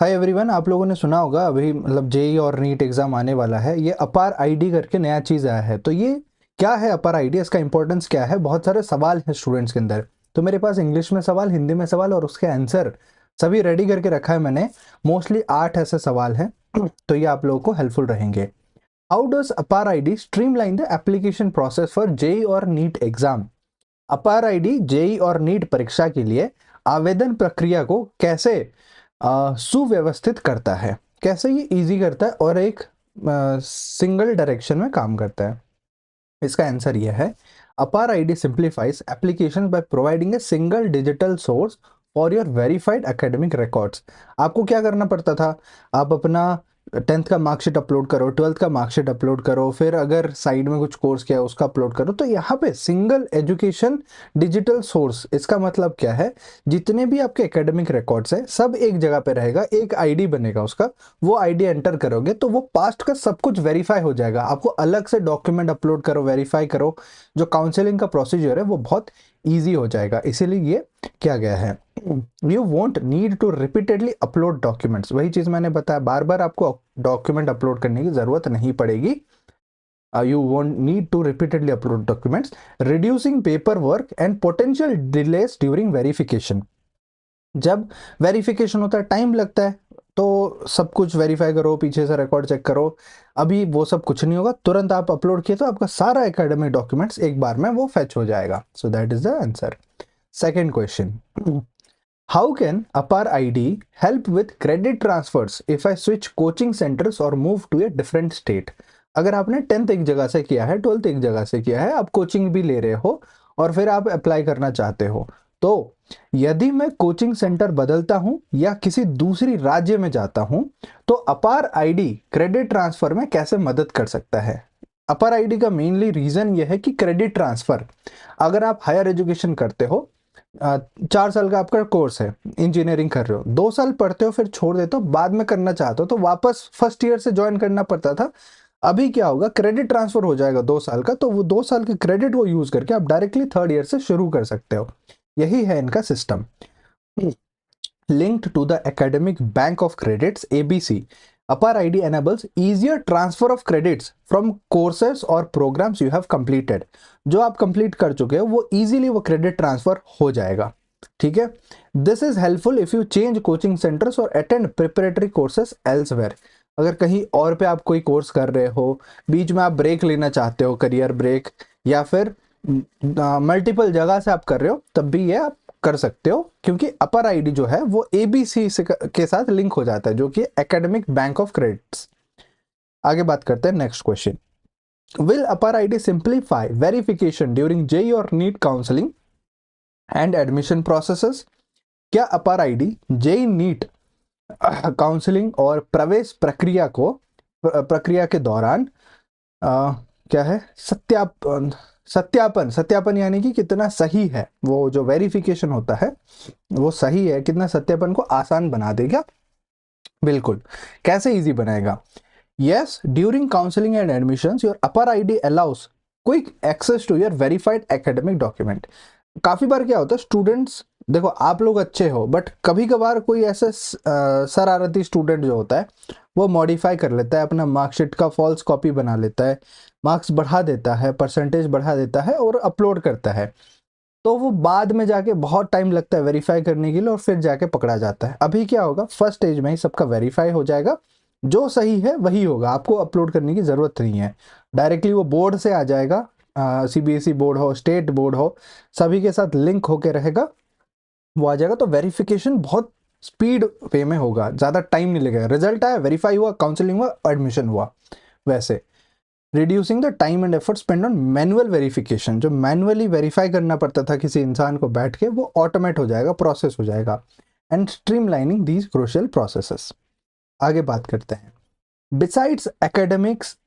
Hi everyone, आप लोगों ने सुना होगा अभी मतलब जेई और नीट एग्जाम आने वाला है। ये अपार आईडी करके नया चीज़ आया है। तो ये क्या है अपार आईडी, इसका इंपॉर्टेंस क्या है? बहुत सारे सवाल हैं स्टूडेंट्स के अंदर। तो मेरे पास इंग्लिश में सवाल, हिंदी में सवाल और उसके आंसर सभी रेडी करके रखा है मैंने। मोस्टली 8 ऐसे सवाल हैं तो ये आप लोगों को हेल्पफुल रहेंगे। How does APAAR ID streamline the application process for JEE और NEET exam? APAAR ID JEE और नीट परीक्षा के लिए आवेदन प्रक्रिया को कैसे सुव्यवस्थित करता है, कैसे ये इजी करता है और एक सिंगल डायरेक्शन में काम करता है। इसका आंसर यह है, अपार ID simplifies application by providing a single digital source for your verified academic records. आपको क्या करना पड़ता था? आप अपना 10th का मार्कशीट अपलोड करो, 12th का मार्कशीट अपलोड करो, फिर अगर साइड में कुछ कोर्स किया उसका अपलोड करो। तो यहाँ पे सिंगल एजुकेशन डिजिटल सोर्स, इसका मतलब क्या है? जितने भी आपके एकेडमिक रिकॉर्ड्स हैं सब एक जगह पे रहेगा, एक आईडी बनेगा उसका। वो आईडी एंटर करोगे तो वो पास्ट का सब कुछ वेरीफाई हो जाएगा। आपको अलग से डॉक्यूमेंट अपलोड करो, वेरीफाई करो, जो काउंसलिंग का प्रोसीजर है वो बहुत ईजी हो जाएगा। इसीलिए ये किया गया है। You won't need to repeatedly upload documents. वही चीज मैंने बताया, बार बार आपको डॉक्यूमेंट अपलोड करने की जरूरत नहीं पड़ेगी। You won't need to repeatedly upload documents, reducing paperwork and potential delays during verification. जब वेरिफिकेशन होता है टाइम लगता है, तो सब कुछ वेरीफाई करो, पीछे से रिकॉर्ड चेक करो। अभी वो सब कुछ नहीं होगा, तुरंत आप अपलोड किए तो आपका सारा एकेडमिक डॉक्यूमेंट्स एक बार में वो फेच हो जाएगा। So that is the answer. Second question, how can अपार ID help with credit transfers if I switch coaching centres और move to a different state? अगर आपने 10th एक जगह से किया है, 12th एक जगह से किया है, आप कोचिंग भी ले रहे हो और फिर आप अप्लाई करना चाहते हो, तो यदि मैं कोचिंग सेंटर बदलता हूं या किसी दूसरी राज्य में जाता हूं, तो अपार आईडी क्रेडिट ट्रांसफर में कैसे मदद कर सकता है? अपार आईडी का मेनली रीजन यह है कि क्रेडिट ट्रांसफर, अगर आप हायर एजुकेशन करते हो, 4 साल का आपका कोर्स है, इंजीनियरिंग कर रहे हो, 2 साल पढ़ते हो फिर छोड़ देते हो, बाद में करना चाहते हो तो वापस फर्स्ट ईयर से ज्वाइन करना पड़ता था। अभी क्या होगा, क्रेडिट ट्रांसफर हो जाएगा 2 साल का, तो वो 2 साल के क्रेडिट को यूज करके आप डायरेक्टली थर्ड ईयर से शुरू कर सकते हो। यही है इनका system. Linked to the academic bank of credits ABC, APAAR ID enables easier transfer of credits from courses और programs you have completed। जो आप कंप्लीट कर चुके हो वो इजीली वो क्रेडिट ट्रांसफर हो जाएगा। ठीक है, this is helpful if you change coaching centres और अटेंड प्रिपरेटरी कोर्सेज एल्सवेयर। अगर कहीं और पे आप कोई कोर्स कर रहे हो, बीच में आप ब्रेक लेना चाहते हो, करियर ब्रेक, या फिर मल्टीपल जगह से आप कर रहे हो, तब भी ये आप कर सकते हो, क्योंकि अपर आईडी जो है वो एबीसी के साथ लिंक हो जाता है, जो कि एकेडमिक बैंक ऑफ क्रेडिट्स। आगे बात करते हैं next question, will APAAR ID simplify verification during JEE और NEET counselling and admission processes? क्या APAAR ID JEE NEET counselling और प्रवेश प्रक्रिया के दौरान क्या है, सत्यापन यानी कि कितना सही है, वो जो वेरिफिकेशन होता है वो सही है, कितना सत्यापन को आसान बना देगा? बिल्कुल। कैसे इजी बनाएगा? Yes, during counselling and admissions your APAAR ID allows quick access to your verified academic document. काफी बार क्या होता है, स्टूडेंट्स, देखो आप लोग अच्छे हो बट कभी कभार कोई ऐसे शरारती स्टूडेंट जो होता है वो मॉडिफाई कर लेता है, अपना मार्कशीट का फॉल्स कॉपी बना लेता है, मार्क्स बढ़ा देता है, परसेंटेज बढ़ा देता है और अपलोड करता है। तो वो बाद में जाके बहुत टाइम लगता है वेरीफाई करने के लिए और फिर जाके पकड़ा जाता है। अभी क्या होगा, फर्स्ट स्टेज में ही सबका वेरीफाई हो जाएगा, जो सही है वही होगा, आपको अपलोड करने की जरूरत नहीं है। डायरेक्टली वो बोर्ड से आ जाएगा, सीबीएसई बोर्ड हो, स्टेट बोर्ड हो, सभी के साथ लिंक होके रहेगा, वो आ जाएगा। तो वेरिफिकेशन बहुत स्पीड वे में होगा, ज़्यादा टाइम नहीं लगेगा। रिजल्ट आया, वेरीफाई हुआ, काउंसलिंग हुआ, एडमिशन हुआ। वैसे reducing the time and effort spend on manual verification, जो मैनुअली वेरीफाई करना पड़ता था किसी इंसान को बैठ के, वो ऑटोमेट हो जाएगा, प्रोसेस हो जाएगा। And streamlining these crucial processes. आगे बात करते हैं, बिसाइड्स एकेडमिक्स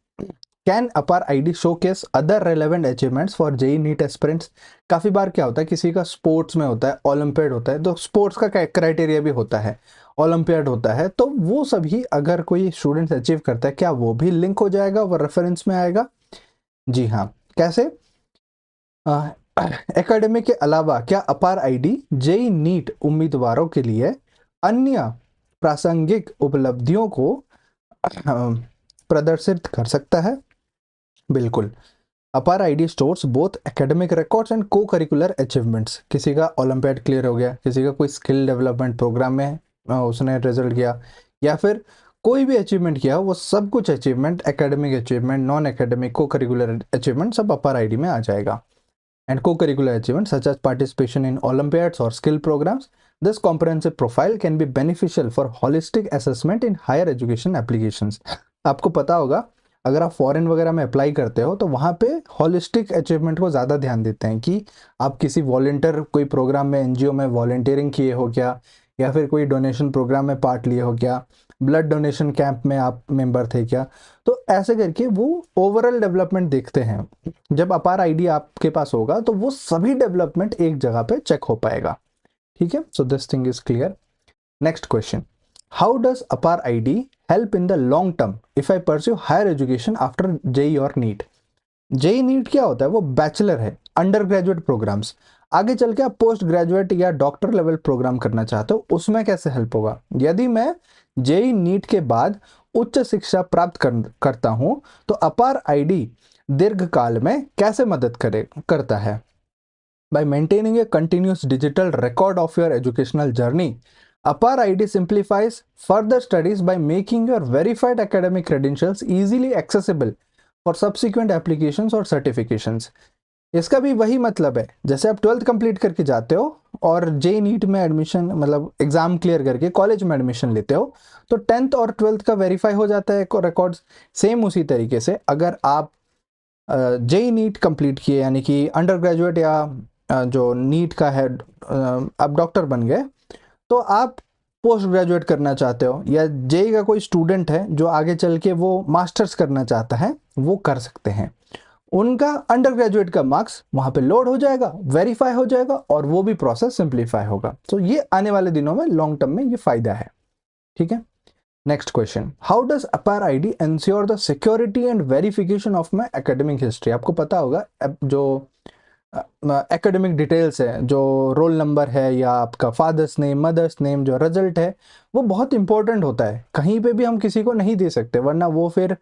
कैन अपार ID showcase other relevant achievements for JEE NEET aspirants? काफी बार क्या होता है, किसी का स्पोर्ट्स में होता है, ओलंपियाड होता है, तो स्पोर्ट्स का क्राइटेरिया भी होता है, ओलंपियाड होता है, तो वो सभी अगर कोई स्टूडेंट अचीव करता है, क्या वो भी लिंक हो जाएगा, वो रेफरेंस में आएगा? जी हाँ। कैसे? एकेडमिक के अलावा क्या अपार आईडी जेई नीट उम्मीदवारों के लिए अन्य प्रासंगिक उपलब्धियों को प्रदर्शित कर सकता है। बिल्कुल। अपार ID stores both academic records and co curricular achievements. किसी का ओलंपियाड क्लियर हो गया, किसी का कोई स्किल डेवलपमेंट प्रोग्राम में उसने रिजल्ट किया, या फिर कोई भी अचीवमेंट किया, वो सब कुछ achievement, academic achievement, non academic, co curricular achievement सब अपार आईडी में आ जाएगा। And co curricular achievement such as participation in olympiads और skill programs, this comprehensive profile can be beneficial for holistic assessment in higher education applications. आपको पता होगा, अगर आप फॉरेन वगैरह में अप्लाई करते हो तो वहाँ पे होलिस्टिक अचीवमेंट को ज़्यादा ध्यान देते हैं कि आप किसी वॉलंटियर कोई प्रोग्राम में, एनजीओ में वॉलंटियरिंग किए हो क्या, या फिर कोई डोनेशन प्रोग्राम में पार्ट लिए हो क्या, ब्लड डोनेशन कैंप में आप मेंबर थे क्या। तो ऐसे करके वो ओवरऑल डेवलपमेंट देखते हैं। जब अपार आईडी आपके पास होगा तो वो सभी डेवलपमेंट एक जगह पे चेक हो पाएगा। ठीक है, so this thing is clear. Next question, how does APAAR ID help in the long term if I pursue higher education after JEE और नीट। जेई नीट क्या होता है, वो बैचलर है, अंडर ग्रेजुएट प्रोग्राम्स। आगे चल के आप पोस्ट ग्रेजुएट या डॉक्टर लेवल प्रोग्राम करना चाहते हो, उसमें कैसे हेल्प होगा। यदि मैं जेई नीट के बाद उच्च शिक्षा प्राप्त करता हूं तो अपार आईडी दीर्घकाल में कैसे मदद करता है। Bye maintaining a continuous digital record of your educational journey, Apar ID simplifies further studies by making your verified academic credentials easily accessible for subsequent applications और certifications। इसका भी वही मतलब है, जैसे आप 12th कंप्लीट करके जाते हो और जेई नीट में एडमिशन, मतलब एग्जाम क्लियर करके कॉलेज में एडमिशन लेते हो, तो 10th और 12th का वेरीफाई हो जाता है रिकॉर्ड्स। सेम उसी तरीके से अगर आप जेई नीट कंप्लीट किए, यानी कि अंडर ग्रेजुएट या जो नीट का है, आप डॉक्टर बन गए, तो आप पोस्ट ग्रेजुएट करना चाहते हो, या जेई का कोई स्टूडेंट है जो आगे चल के वो मास्टर्स करना चाहता है, वो कर सकते हैं। उनका अंडर ग्रेजुएट का मार्क्स वहां पे लोड हो जाएगा, वेरीफाई हो जाएगा, और वो भी प्रोसेस सिंप्लीफाई होगा। तो ये आने वाले दिनों में लॉन्ग टर्म में ये फायदा है। ठीक है, next question, how does APAAR ID ensure the security and verification of my academic history. आपको पता होगा जो एकेडमिक डिटेल्स है, जो रोल नंबर है, या आपका फादर्स नेम, मदर्स नेम, जो रिजल्ट है, वो बहुत इंपॉर्टेंट होता है। कहीं पे भी हम किसी को नहीं दे सकते, वरना वो फिर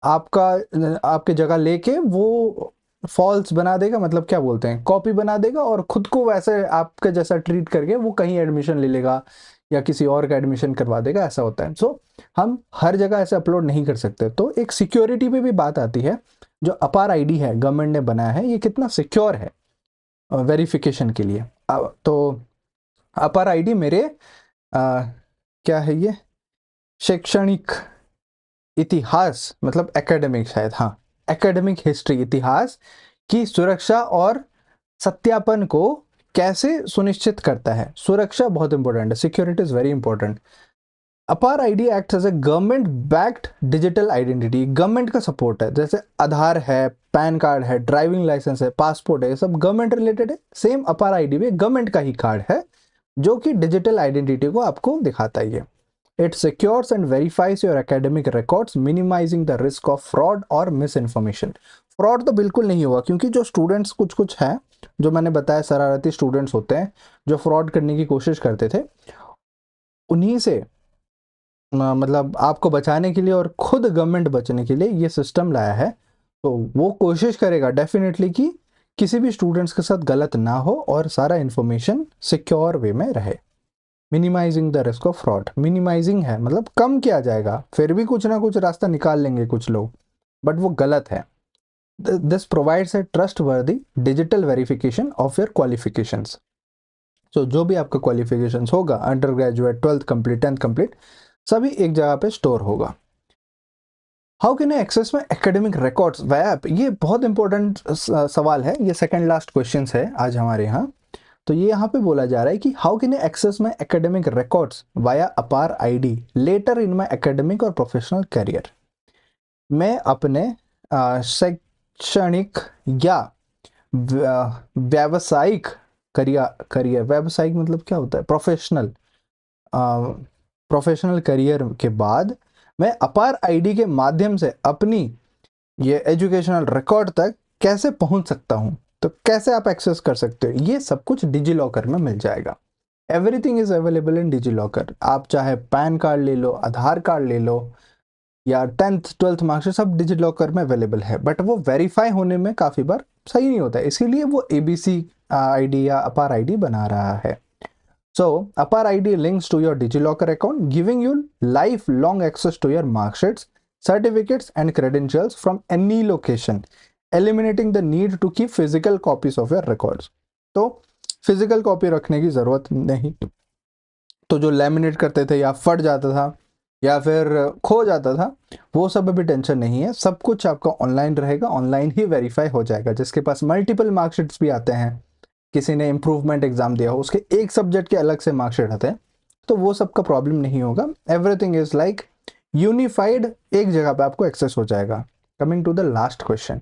आपके जगह लेके वो फॉल्स बना देगा, मतलब क्या बोलते हैं, कॉपी बना देगा, और खुद को वैसे आपके जैसा ट्रीट करके वो कहीं एडमिशन ले लेगा या किसी और का एडमिशन करवा देगा, ऐसा होता है। सो हम हर जगह ऐसे अपलोड नहीं कर सकते। तो एक सिक्योरिटी पे भी बात आती है। जो अपार आईडी है गवर्नमेंट ने बनाया है, ये कितना सिक्योर है वेरिफिकेशन के लिए। तो अपार आईडी मेरे क्या है ये, शैक्षणिक इतिहास, मतलब एकेडमिक, शायद हाँ, एकेडमिक हिस्ट्री, इतिहास की सुरक्षा और सत्यापन को कैसे सुनिश्चित करता है। सुरक्षा बहुत इंपॉर्टेंट है, security is very important. APAAR ID act as a government backed digital identity. Government का सपोर्ट है, जैसे आधार है, पैन कार्ड है, ड्राइविंग लाइसेंस है, पासपोर्ट है, ये सब गवर्नमेंट रिलेटेड है। सेम अपार आईडी भी गवर्नमेंट का ही कार्ड है, जो कि डिजिटल आइडेंटिटी को आपको दिखाता है। It secures and verifies your academic records, minimizing the risk of fraud और मिस इन्फॉर्मेशन। फ्रॉड तो बिल्कुल नहीं होगा, क्योंकि जो स्टूडेंट्स कुछ हैं, जो मैंने बताया शरारती स्टूडेंट्स होते हैं जो फ्रॉड करने की कोशिश करते थे, उन्हीं से मतलब आपको बचाने के लिए और खुद गवर्नमेंट बचने के लिए ये सिस्टम लाया है। तो वो कोशिश करेगा डेफिनेटली कि किसी भी स्टूडेंट्स के साथ गलत ना हो और सारा इंफॉर्मेशन सिक्योर वे में रहे। Minimizing the risk of fraud, minimizing है मतलब कम किया जाएगा, फिर भी कुछ ना कुछ रास्ता निकाल लेंगे कुछ लोग, बट वो गलत है। This provides a trustworthy digital verification of your qualifications. So जो भी आपका क्वालिफिकेशंस होगा, under graduate, 12th complete, 10th complete, सभी एक जगह पे स्टोर होगा। How can I access my academic records via app. ये बहुत इंपॉर्टेंट सवाल है, ये सेकंड लास्ट क्वेश्चन है आज हमारे यहाँ। तो ये यहाँ पे बोला जा रहा है कि how can I access my academic records via APAAR ID letter in my academic और प्रोफेशनल करियर। मैं अपने शैक्षणिक या व्यावसायिक करियर, व्यावसायिक मतलब क्या होता है, प्रोफेशनल करियर के बाद मैं अपार आईडी के माध्यम से अपनी ये एजुकेशनल रिकॉर्ड तक कैसे पहुंच सकता हूं। तो कैसे आप एक्सेस कर सकते हो, ये सब कुछ डिजी लॉकर में मिल जाएगा। Everything is available in DigiLocker. आप चाहे पैन कार्ड ले लो, आधार कार्ड ले लो, या 10th 12th मार्कशीट, सब डिजी लॉकर में अवेलेबल है, बट वो वेरीफाई होने में काफ़ी बार सही नहीं होता है, इसीलिए वो ABC ID या अपार ID बना रहा है। So, Apar ID links to your DigiLocker account, giving you lifelong access to your marksheets, certificates, and credentials from any location, eliminating the need to keep physical copies of your records. तो physical copy रखने की ज़रूरत नहीं। तो जो laminate करते थे या फट जाता था या फिर खो जाता था, वो सब अभी टेंशन नहीं है, सब कुछ आपका ऑनलाइन रहेगा, ऑनलाइन ही वेरीफाई हो जाएगा। जिसके पास मल्टीपल मार्कशीट्स भी आते हैं, किसी ने इम्प्रूवमेंट एग्जाम दिया हो, उसके एक सब्जेक्ट के अलग से मार्कशीट आते हैं, तो वो सब का प्रॉब्लम नहीं होगा। एवरीथिंग इज लाइक यूनिफाइड, एक जगह पे आपको एक्सेस हो जाएगा। Coming to the last question,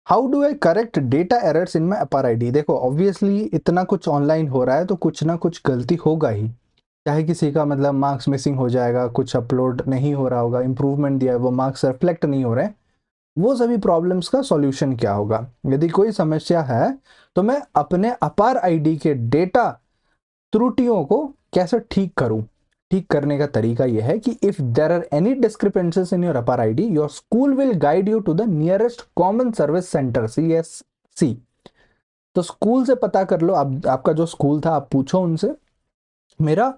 how do I correct data errors in my APAAR ID? देखो ऑब्वियसली इतना कुछ ऑनलाइन हो रहा है तो कुछ ना कुछ गलती होगा ही, चाहे किसी का मतलब मार्क्स मिसिंग हो जाएगा, कुछ अपलोड नहीं हो रहा होगा, इंप्रूवमेंट दिया है वो मार्क्स रिफ्लेक्ट नहीं हो रहे हैं, वो सभी प्रॉब्लम्स का सॉल्यूशन क्या होगा? यदि कोई समस्या है तो मैं अपने अपार ID के डेटा त्रुटियों को कैसे ठीक करूं? ठीक करने का तरीका यह है कि if there are any discrepancies in your APAAR ID, your school will guide you to the nearest common service center, CSC। तो स्कूल से पता कर लो, आपका जो स्कूल था आप पूछो उनसे। मेरा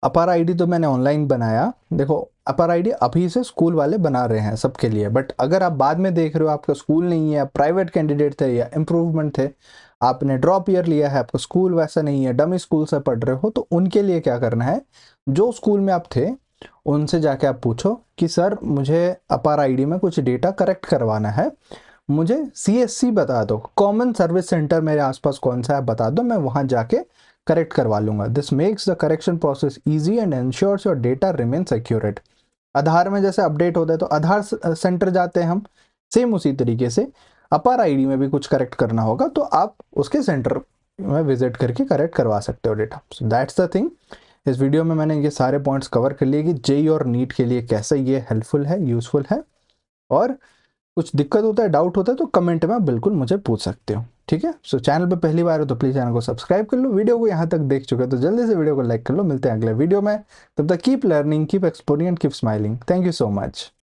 अपार ID तो मैंने ऑनलाइन बनाया, देखो अपार ID अभी से स्कूल वाले बना रहे हैं सबके लिए, बट अगर आप बाद में देख रहे हो आपका स्कूल नहीं है, प्राइवेट कैंडिडेट थे या इम्प्रूवमेंट थे, आपने ड्रॉप ईयर लिया है, आपका स्कूल वैसा नहीं है, डमी स्कूल से पढ़ रहे हो, तो उनके लिए क्या करना है, जो स्कूल में आप थे उनसे जाके आप पूछो कि सर मुझे अपार ID में कुछ डेटा करेक्ट करवाना है, मुझे CSC बता दो, कॉमन सर्विस सेंटर मेरे आसपास कौन सा है बता दो, मैं वहां जाके करेक्ट करवा लूंगा। This makes the correction process easy and ensures your data remains accurate. Aadhaar में जैसे अपडेट होता है तो आधार सेंटर जाते हैं हम, सेम उसी तरीके से अपार ID में भी कुछ करेक्ट करना होगा तो आप उसके सेंटर में विजिट करके करेक्ट करवा सकते हो data. So that's the thing. इस वीडियो में मैंने ये सारे पॉइंट्स कवर कर लिए कि JEE और नीट के लिए कैसे ये हेल्पफुल है, यूजफुल है, और कुछ दिक्कत होता है, डाउट होता है तो कमेंट में बिल्कुल मुझे पूछ सकते हो, ठीक है। सो चैनल पे पहली बार हो तो प्लीज़ चैनल को सब्सक्राइब कर लो, वीडियो को यहाँ तक देख चुके हो तो जल्दी से वीडियो को लाइक कर लो। मिलते हैं अगले वीडियो में, तब तक keep learning, keep exploring and keep smiling. Thank you so much.